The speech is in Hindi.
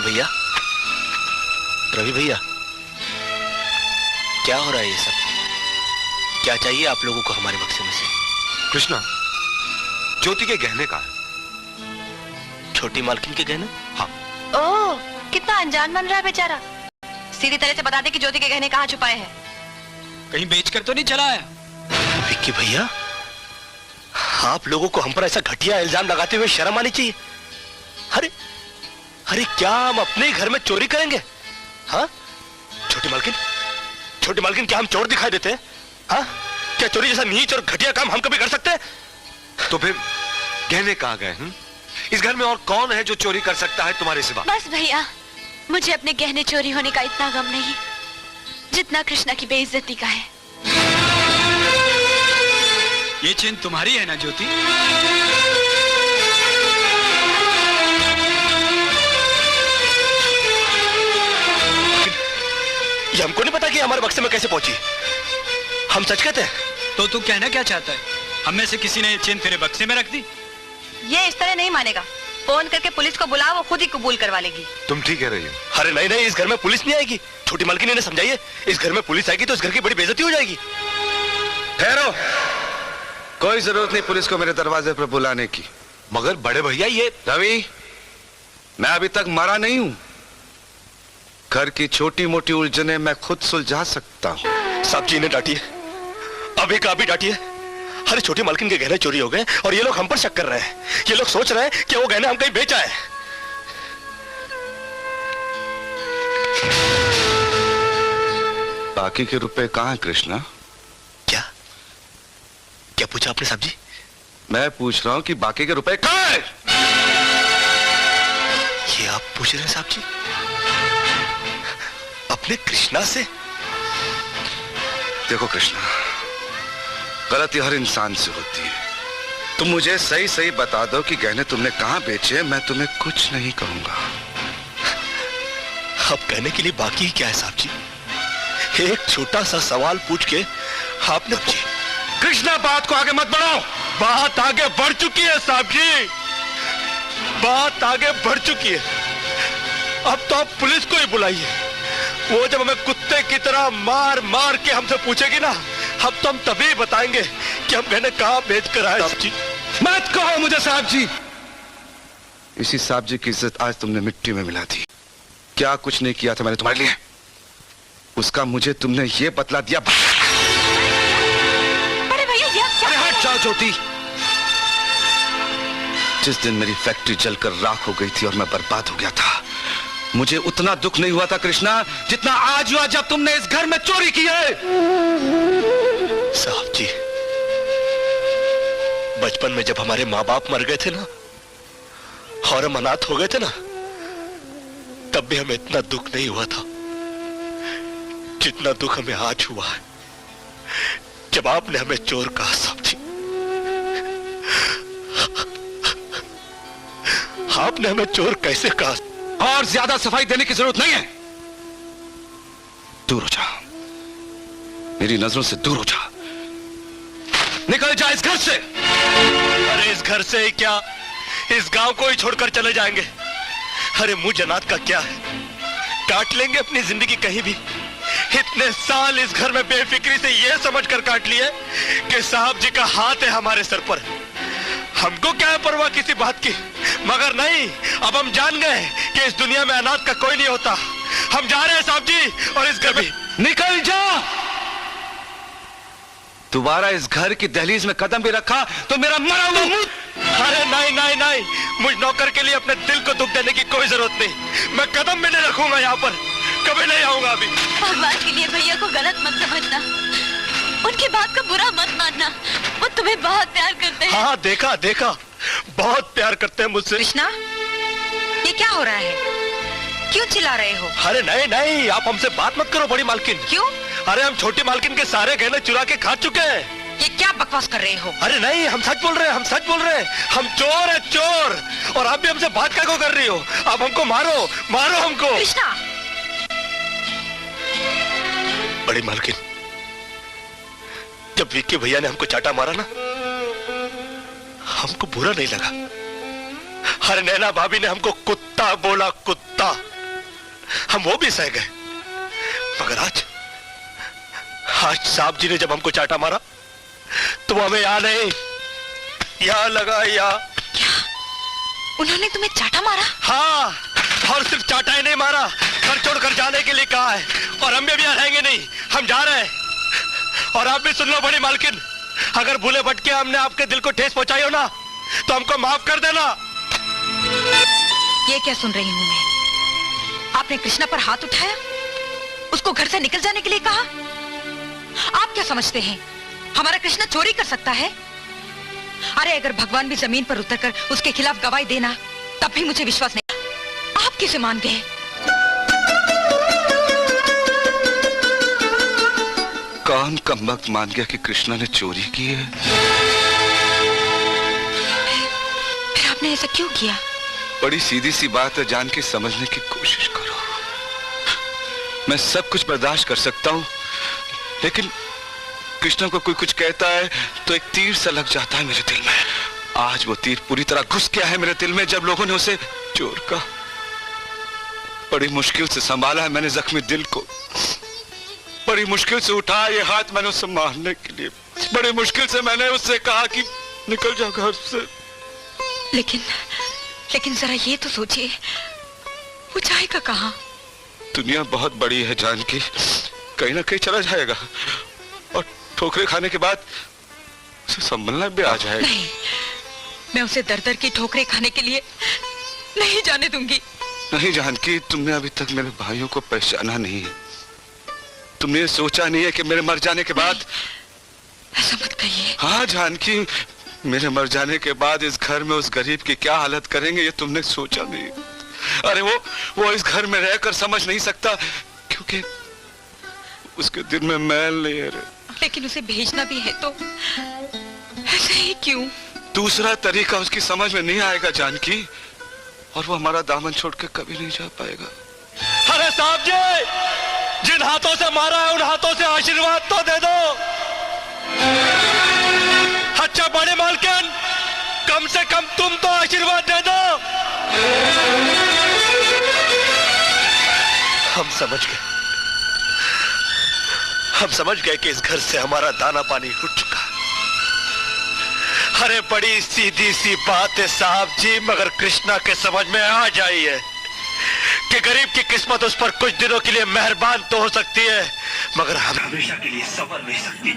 विक्की भैया, रवि भैया, क्या हो रहा है ये सब? क्या चाहिए आप लोगों को हमारे बक्से में से? कृष्णा, ज्योति के गहने का है। छोटी मालकिन के गहने? हाँ। ओह, कितना अनजान बन रहा है बेचारा। सीधी तरह से बता दे कि ज्योति के गहने कहाँ छुपाए हैं। कहीं बेचकर तो नहीं चला आया? विक्की भैया, आप लोगों को हम पर ऐसा घटिया इल्जाम लगाते हुए शर्म आनी चाहिए। अरे अरे, क्या हम अपने ही घर में चोरी करेंगे? हाँ, छोटी मालकिन, क्या हम चोर दिखाई देते हैं? हाँ, क्या चोरी जैसा नीच और घटिया काम हम कभी कर सकते हैं? तो फिर गहने कहाँ गए? इस घर में और कौन है जो चोरी कर सकता है तुम्हारे सिवा? बस भैया, मुझे अपने गहने चोरी होने का इतना गम नहीं जितना कृष्णा की बेइज्जती का है। ये चेन तुम्हारी है ना ज्योति? ये हमको नहीं पता कि हमारे बक्से में कैसे पहुंची। हम सच कहते हैं। तो तू कहना क्या चाहता है? हम में से किसी ने ये चेन तेरे बक्से में रख दी? ये इस तरह नहीं मानेगा। फोन करके पुलिस को बुला, वो खुद ही कबूल करवा लेगी। तुम ठीक कह रही हो। अरे नहीं, इस घर में पुलिस नहीं आएगी। छोटी मालकिन ने समझाइए, इस घर में पुलिस आएगी तो इस घर की बड़ी बेइज्जती हो जाएगी। ठहरो, कोई जरूरत नहीं पुलिस को मेरे दरवाजे पर बुलाने की। मगर बड़े भैया, ये रवि, मैं अभी तक मरा नहीं हूं। घर की छोटी मोटी उलझने मैं खुद सुलझा सकता हूं। साहब जी ने डांटी है, अभी का अभी डांटी है। अरे छोटी मालकिन के गहने चोरी हो गए और ये लोग हम पर शक कर रहे हैं। ये लोग सोच रहे हैं कि वो गहने हम कहीं बेचा है। बाकी के रुपए कहां है कृष्णा? क्या क्या पूछा आपने साहब जी? मैं पूछ रहा हूं कि बाकी के रुपए कहां है? ये आप पूछ रहे हैं साहब जी अपने कृष्णा से? देखो कृष्णा, गलती हर इंसान से होती है। तुम मुझे सही सही बता दो कि गहने तुमने कहां बेचे, मैं तुम्हें कुछ नहीं कहूंगा। अब कहने के लिए बाकी क्या है साहब जी? एक छोटा सा सवाल पूछ के आपने कृष्णा, बात को आगे मत बढ़ाओ। बात आगे बढ़ चुकी है साहब जी, बात आगे बढ़ चुकी है। अब तो आप पुलिस को ही बुलाइए। वो जब हमें कुत्ते की तरह मार मार के हमसे पूछेगी ना, अब तो हम तभी बताएंगे कि हम गहने कहां बेच कर आए। साहब जी मत कहो मुझे साहब जी। इसी साहब जी की इज्जत आज तुमने मिट्टी में मिला दी। क्या कुछ नहीं किया था मैंने तुम्हारे लिए, उसका मुझे तुमने ये बतला दिया। अरे भैया, ये क्या? अरे हट जाओ ज्योति। जिस दिन मेरी फैक्ट्री जलकर राख हो गई थी और मैं बर्बाद हो गया था, मुझे उतना दुख नहीं हुआ था कृष्णा जितना आज हुआ जब तुमने इस घर में चोरी की है। साहब जी, बचपन में जब हमारे माँ बाप मर गए थे ना और हम अनाथ हो गए थे ना, तब भी हमें इतना दुख नहीं हुआ था जितना दुख हमें आज हुआ है जब आपने हमें चोर कहा। साहब जी, आपने हमें चोर कैसे कहा? और ज्यादा सफाई देने की जरूरत नहीं है। दूर हो जा, मेरी नजरों से दूर हो जा। निकल जा इस घर से। अरे इस घर से ही क्या, इस गांव को ही छोड़कर चले जाएंगे। अरे मुझ अनाथ का क्या है, काट लेंगे अपनी जिंदगी कहीं भी। इतने साल इस घर में बेफिक्री से यह समझकर काट लिए कि साहब जी का हाथ है हमारे सर पर। हमको क्या है परवाह किसी बात की, मगर नहीं, अब हम जान गए कि इस दुनिया में अनाथ का कोई नहीं होता। हम जा रहे हैं साहब जी, और इस घर में निकल जा। दोबारा इस घर की दहलीज में कदम भी रखा तो मेरा मरा हुआ मुंह। अरे नहीं नहीं नहीं, मुझ नौकर के लिए अपने दिल को दुख देने की कोई जरूरत नहीं। मैं कदम भी नहीं रखूंगा यहाँ पर, कभी नहीं आऊंगा अभी। भगवान के लिए भैया को गलत मत समझना, उनकी बात का बुरा मत मानना। वो तुम्हें बहुत प्यार करते हैं। हाँ देखा देखा, बहुत प्यार करते हैं मुझसे। कृष्णा, ये क्या हो रहा है? क्यों चिल्ला रहे हो? अरे नहीं नहीं, आप हमसे बात मत करो बड़ी मालकिन। क्यों? अरे हम छोटी मालकिन के सारे गहने चुरा के खा चुके हैं। ये क्या बकवास कर रहे हो? अरे नहीं, हम सच बोल रहे हैं, हम सच बोल रहे हैं। हम चोर है चोर। और आप भी हमसे बात क्या कर रही हो? आप हमको मारो, मारो हमको। कृष्णा, बड़ी मालकिन, जब विक्की भैया ने हमको चाटा मारा ना, हमको बुरा नहीं लगा। अरे नैना भाभी ने हमको कुत्ता बोला, कुत्ता। हम वो भी सह गए, मगर आज साहब जी ने जब हमको चाटा मारा तो वो हमें यहाँ नहीं, यहाँ लगा, यहाँ। क्या उन्होंने तुम्हें चाटा मारा? हाँ, और सिर्फ चाटा ही नहीं मारा, घर छोड़कर जाने के लिए कहा है, और हम भी यहाँ रहेंगे नहीं, हम जा रहे हैं। और आप भी सुन लो बड़ी मालकिन, अगर भूले भटके हमने आपके दिल को ठेस पहुंचाई हो ना, तो हमको माफ कर देना। ये क्या सुन रही हूं मैं? आपने कृष्णा पर हाथ उठाया, उसको घर से निकल जाने के लिए कहा। आप क्या समझते हैं हमारा कृष्णा चोरी कर सकता है? अरे अगर भगवान भी जमीन पर उतरकर उसके खिलाफ गवाही देना, तब भी मुझे विश्वास नहीं। आप किसे मान गए? कौन कमबख्त मान गया कि कृष्णा ने चोरी की है? फिर आपने ऐसा क्यों किया? बड़ी सीधी सी बात है, जान के समझने की कोशिश करो। मैं सब कुछ बर्दाश्त कर सकता हूं, लेकिन कृष्णा को कोई कुछ कहता है तो एक तीर सा लग जाता है मेरे दिल में। आज वो तीर पूरी तरह घुस गया है मेरे दिल में, जब लोगों ने उसे चोर का। बड़ी मुश्किल से संभाला है मैंने जख्मी दिल को, बड़ी मुश्किल से उठाया ये हाथ मैंने उसे मारने के लिए, बड़ी मुश्किल से मैंने उससे कहा कि निकल जा घर से। लेकिन जरा ये तो सोचिए, वो जाएगा कहाँ? दुनिया बहुत बड़ी है जानकी, कहीं ना कहीं चला जाएगा, और ठोकरे खाने के बाद उसे संभलना भी आ जाएगा। नहीं, मैं उसे दर दर की ठोकरे खाने के लिए नहीं जाने दूंगी। नहीं जानकी, तुमने अभी तक मेरे भाइयों को पहचाना नहीं है, तुमने सोचा नहीं है कि मेरे मर जाने के बाद। ऐसा मत कहिए। हाँ जानकी, मेरे मर जाने के बाद इस घर में उस गरीब की क्या हालत करेंगे ये तुमने सोचा नहीं। अरे वो इस घर में रहकर समझ नहीं सकता, क्योंकि उसके दिल में मैल नहीं है। लेकिन उसे भेजना भी है तो ऐसे ही क्यों? दूसरा तरीका उसकी समझ में नहीं आएगा जानकी, और वो हमारा दामन छोड़ के कभी नहीं जा पाएगा। अरे साहब जी, जिन हाथों से मारा है उन हाथों से आशीर्वाद तो दे दो। अच्छा बड़े मालकिन, कम से कम तुम तो आशीर्वाद दे दो। हम समझ गए कि इस घर से हमारा दाना पानी उठ चुका। अरे बड़ी सीधी सी बात है साहब जी, मगर कृष्णा के समझ में आ जाई है कि गरीब की किस्मत उस पर कुछ दिनों के लिए मेहरबान तो हो सकती है, मगर हमेशा के लिए संवर नहीं सकती।